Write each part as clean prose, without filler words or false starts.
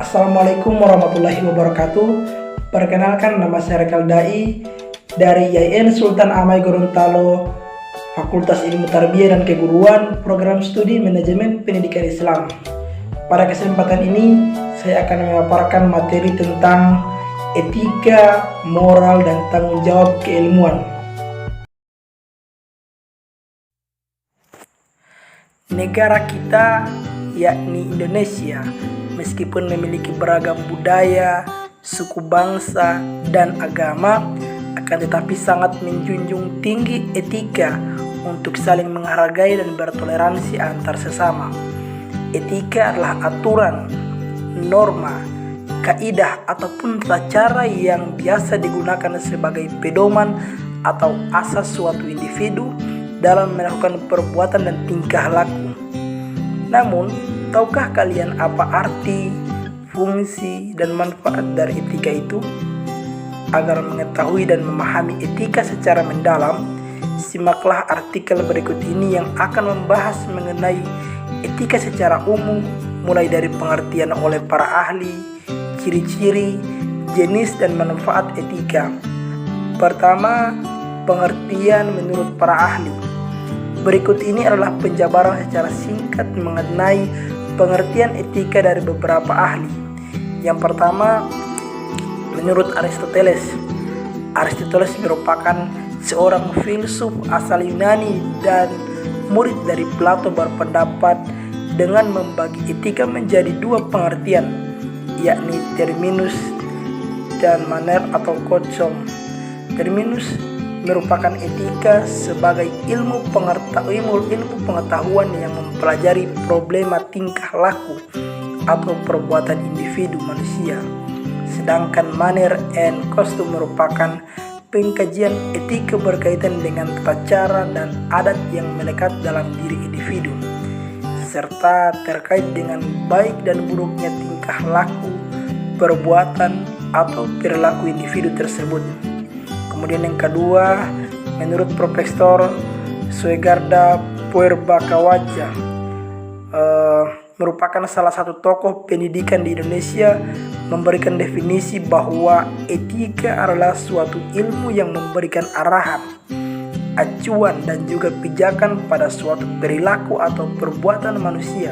Assalamualaikum warahmatullahi wabarakatuh. Perkenalkan, nama saya Rekal Dai dari YN Sultan Amai Gorontalo, Fakultas Ilmu Tarbiyah dan Keguruan, Program Studi Manajemen Pendidikan Islam. Pada kesempatan ini, saya akan memaparkan materi tentang etika, moral, dan tanggung jawab keilmuan. Negara kita, yakni Indonesia, meskipun memiliki beragam budaya, suku bangsa, dan agama, akan tetapi sangat menjunjung tinggi etika untuk saling menghargai dan bertoleransi antar sesama. Etika adalah aturan, norma, kaidah ataupun tata cara yang biasa digunakan sebagai pedoman atau asas suatu individu dalam melakukan perbuatan dan tingkah laku. Namun, tahukah kalian apa arti, fungsi, dan manfaat dari etika itu? Agar mengetahui dan memahami etika secara mendalam, simaklah artikel berikut ini yang akan membahas mengenai etika secara umum, mulai dari pengertian oleh para ahli, ciri-ciri, jenis, dan manfaat etika. Pertama, pengertian menurut para ahli. Berikut ini adalah penjabaran secara singkat mengenai pengertian etika dari beberapa ahli. Yang pertama, menurut Aristoteles. Aristoteles merupakan seorang filsuf asal Yunani dan murid dari Plato, berpendapat dengan membagi etika menjadi dua pengertian, yakni terminus dan maner atau kocom. Terminus merupakan etika sebagai ilmu pengetahuan yang mempelajari problema tingkah laku atau perbuatan individu manusia. Sedangkan manner and custom merupakan pengkajian etika berkaitan dengan tata cara dan adat yang melekat dalam diri individu, serta terkait dengan baik dan buruknya tingkah laku, perbuatan, atau perilaku individu tersebut. Kemudian yang kedua, menurut Profesor Suegarda Puerbakawaja, merupakan salah satu tokoh pendidikan di Indonesia, memberikan definisi bahwa etika adalah suatu ilmu yang memberikan arahan, acuan, dan juga pijakan pada suatu perilaku atau perbuatan manusia.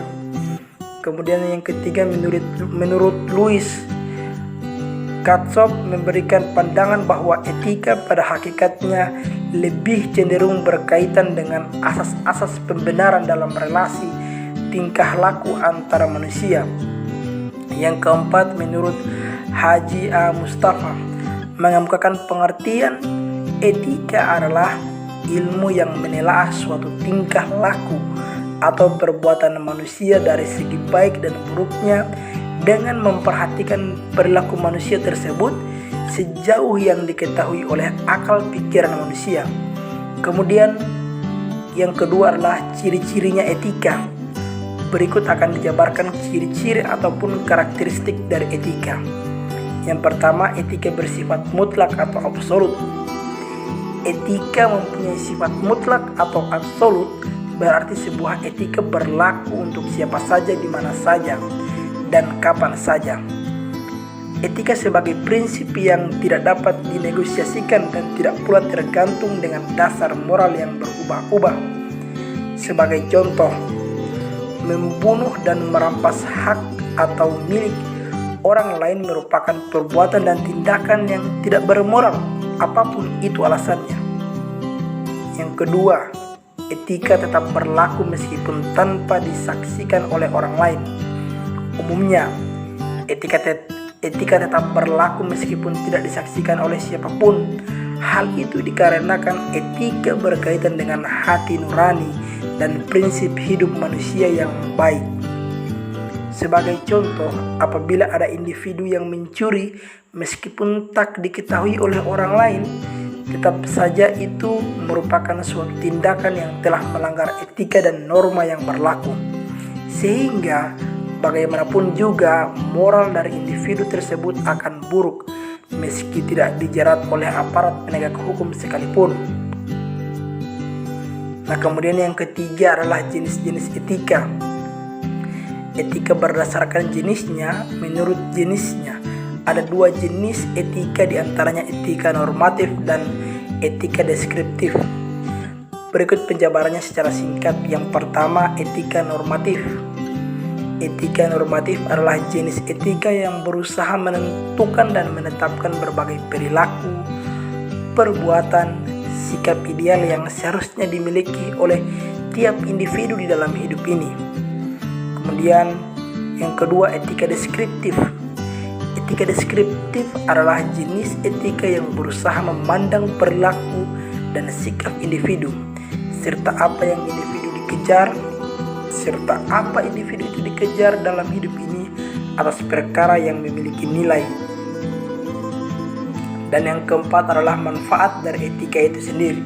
Kemudian yang ketiga, menurut Louis Katsop, memberikan pandangan bahwa etika pada hakikatnya lebih cenderung berkaitan dengan asas-asas pembenaran dalam relasi tingkah laku antara manusia. Yang keempat, menurut Haji A. Mustafa, mengemukakan pengertian etika adalah ilmu yang menelaah suatu tingkah laku atau perbuatan manusia dari segi baik dan buruknya dengan memperhatikan perilaku manusia tersebut sejauh yang diketahui oleh akal pikiran manusia. Kemudian yang kedua adalah ciri-cirinya etika. Berikut akan dijabarkan ciri-ciri ataupun karakteristik dari etika. Yang pertama, etika bersifat mutlak atau absolut. Etika mempunyai sifat mutlak atau absolut, berarti sebuah etika berlaku untuk siapa saja, di mana saja, dan kapan saja. Etika sebagai prinsip yang tidak dapat dinegosiasikan dan tidak pula tergantung dengan dasar moral yang berubah-ubah. Sebagai contoh, membunuh dan merampas hak atau milik orang lain merupakan perbuatan dan tindakan yang tidak bermoral, apapun itu alasannya. Yang kedua, etika tetap berlaku meskipun tanpa disaksikan oleh orang lain. Umumnya, etika tetap berlaku meskipun tidak disaksikan oleh siapapun. Hal itu dikarenakan etika berkaitan dengan hati nurani dan prinsip hidup manusia yang baik. Sebagai contoh, apabila ada individu yang mencuri meskipun tak diketahui oleh orang lain, tetap saja itu merupakan suatu tindakan yang telah melanggar etika dan norma yang berlaku. Sehingga bagaimanapun juga moral dari individu tersebut akan buruk meski tidak dijerat oleh aparat penegak hukum sekalipun. Nah, kemudian yang ketiga adalah jenis-jenis etika. Etika berdasarkan jenisnya. Menurut jenisnya, ada 2 jenis etika, diantaranya etika normatif dan etika deskriptif. Berikut penjabarannya secara singkat. Yang pertama, etika normatif. Etika normatif adalah jenis etika yang berusaha menentukan dan menetapkan berbagai perilaku, perbuatan, sikap ideal yang seharusnya dimiliki oleh tiap individu di dalam hidup ini. Kemudian yang kedua, etika deskriptif. Etika deskriptif adalah jenis etika yang berusaha memandang perilaku dan sikap individu, serta apa individu itu dikejar dalam hidup ini atas perkara yang memiliki nilai. Dan yang keempat adalah manfaat dari etika itu sendiri.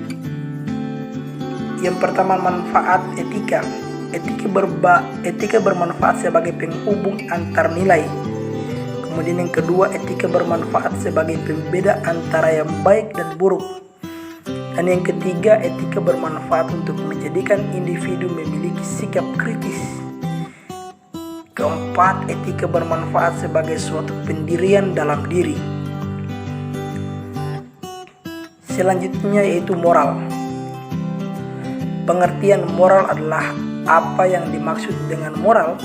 Yang pertama, manfaat etika. Etika bermanfaat sebagai penghubung antar nilai. Kemudian yang kedua, etika bermanfaat sebagai pembeda antara yang baik dan buruk. Dan yang ketiga, etika bermanfaat untuk menjadikan individu memiliki sikap kritis. Keempat, etika bermanfaat sebagai suatu pendirian dalam diri. Selanjutnya yaitu moral. Pengertian moral adalah apa yang dimaksud dengan moral.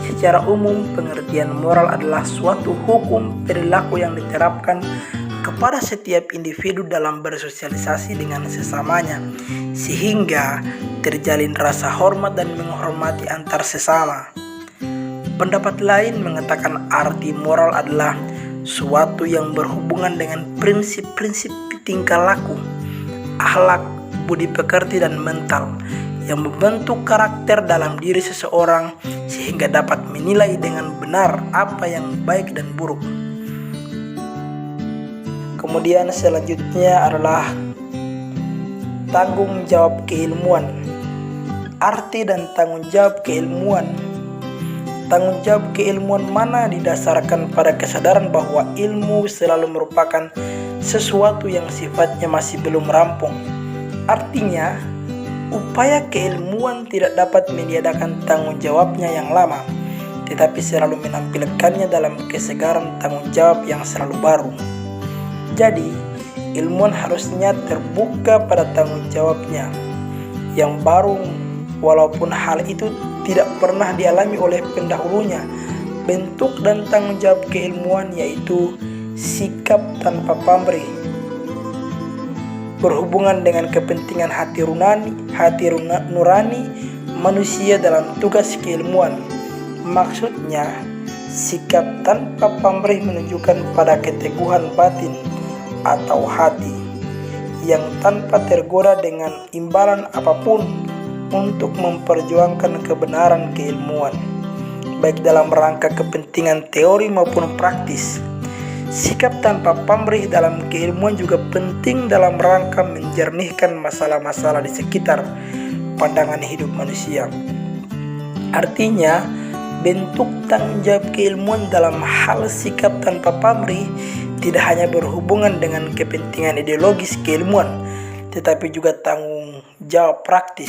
Secara umum, pengertian moral adalah suatu hukum perilaku yang diterapkan kepada setiap individu dalam bersosialisasi dengan sesamanya, sehingga terjalin rasa hormat dan menghormati antar sesama. Pendapat lain mengatakan arti moral adalah suatu yang berhubungan dengan prinsip-prinsip tingkah laku, akhlak, budi pekerti, dan mental yang membentuk karakter dalam diri seseorang sehingga dapat menilai dengan benar apa yang baik dan buruk. Kemudian selanjutnya adalah tanggung jawab keilmuan. Arti dan tanggung jawab keilmuan. Tanggung jawab keilmuan mana didasarkan pada kesadaran bahwa ilmu selalu merupakan sesuatu yang sifatnya masih belum rampung. Artinya, upaya keilmuan tidak dapat meniadakan tanggung jawabnya yang lama, tetapi selalu menampilkannya dalam kesegaran tanggung jawab yang selalu baru. Jadi, ilmuwan harusnya terbuka pada tanggung jawabnya yang baru, walaupun hal itu tidak pernah dialami oleh pendahulunya. Bentuk dan tanggung jawab keilmuan yaitu sikap tanpa pamrih, berhubungan dengan kepentingan hati nurani manusia dalam tugas keilmuan. Maksudnya, sikap tanpa pamrih menunjukkan pada keteguhan batin atau hati yang tanpa tergoda dengan imbalan apapun untuk memperjuangkan kebenaran keilmuan, baik dalam rangka kepentingan teori maupun praktis. Sikap tanpa pamrih dalam keilmuan juga penting dalam rangka menjernihkan masalah-masalah di sekitar pandangan hidup manusia. Artinya, bentuk tanggung jawab keilmuan dalam hal sikap tanpa pamrih tidak hanya berhubungan dengan kepentingan ideologis keilmuan, tetapi juga tanggung jawab praktis.